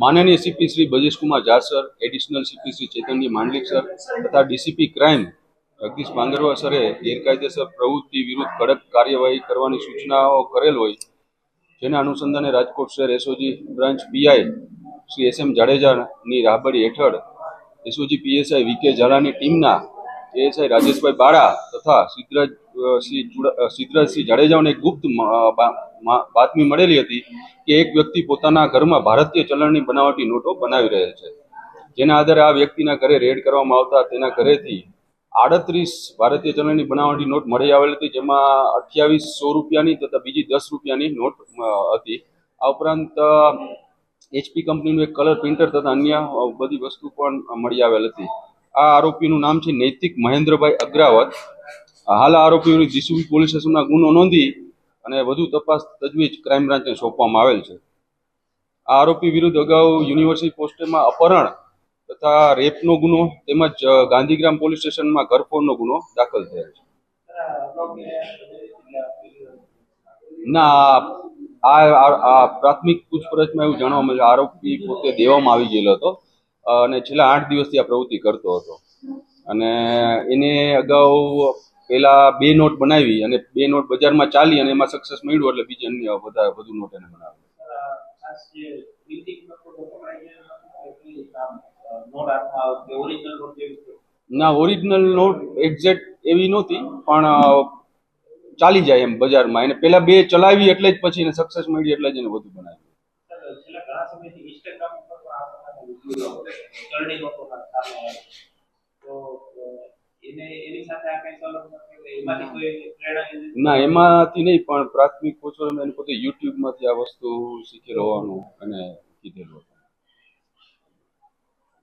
માનનીય CP Shri Brajesh Kumar Jha sir, additional CP Shri Chaitanya Mandlik sir તથા DCP crime Jagdish Mangarva સરે ગેરકાયદેસર પ્રવૃત્તિ વિરુદ્ધ કડક કાર્યવાહી કરવાની સૂચનાઓ કરેલ હોય, જેના અનુસંધાને રાજકોટ શહેર SOG branch PI Shri S M જાડેજાની રાહબરી હેઠળ એસઓજી પીએસઆઈ વીકે ઝાલાની ટીમના એએસઆઈ રાજેશભાઈ બાળા તથા સિદ્ધરાજસિંહ જાડેજાને એક ગુપ્ત બાતમી મળેલી હતી કે એક વ્યક્તિ પોતાના ઘરમાં ભારતીય ચલણની બનાવટી નોટો બનાવી રહેલ છે. જેના આધારે આ વ્યક્તિના ઘરે રેડ કરવામાં આવતા તેના ઘરેથી 38 ભારતીય ચલણની બનાવટી નોટ મળી આવેલી હતી, જેમાં 28 100 રૂપિયાની તથા બીજી 10 રૂપિયાની નોટ હતી. આ ઉપરાંત HP કંપનીનું એક કલર પ્રિન્ટર તથા અન્ય બધી વસ્તુ પણ મળી આવેલ હતી. આ આરોપીનું નામ છે નૈતિક મહેન્દ્રભાઈ અગ્રાવત. હાલ આરોપી વિરુદ્ધ જીસીબી પોલીસ સ્ટેશનમાં ગુનો નોંધી અને વધુ તપાસ તજવીજ ક્રાઇમ બ્રાન્ચને સોંપવામાં આવેલ છે. આ આરોપી વિરુદ્ધ અગાઉ યુનિવર્સિટી પોસ્ટેમાં અપહરણ તથા રેપનો ગુનો તેમજ ગાંધીગ્રામ પોલીસ સ્ટેશનમાં ઘરફોડનો ગુનો દાખલ થયેલ છે. ના, આ પ્રાથમિક પૂછપરછમાં એવું જાણવા મળ્યું આરોપી પોતે દેવામાં આવી ગયેલો હતો અને છેલ્લા 8 દિવસથી આ પ્રવૃત્તિ કરતો હતો અને એને અગાઉ પહેલા 2 નોટ બનાવી અને 2 નોટ બજારમાં ચાલી અને એમાં સક્સેસ મળ્યું એટલે બીજી અન્ય વધુ નોટ એને બનાવી. ના, ઓરિજિનલ નોટ એક્ઝેક્ટ એવી નહોતી પણ ચાલી જાય એમ બજારમાં. એને પહેલા 2 ચલાવી એટલે જ પછી એને સક્સેસ મળી એટલે જ એને વધુ બનાવી. ના, એમાંથી નહીં પણ પ્રાથમિક પૂછવામાં એને પોતે યુટ્યુબમાંથી આ વસ્તુ શીખેલ હોવાનું અને કીધેલું.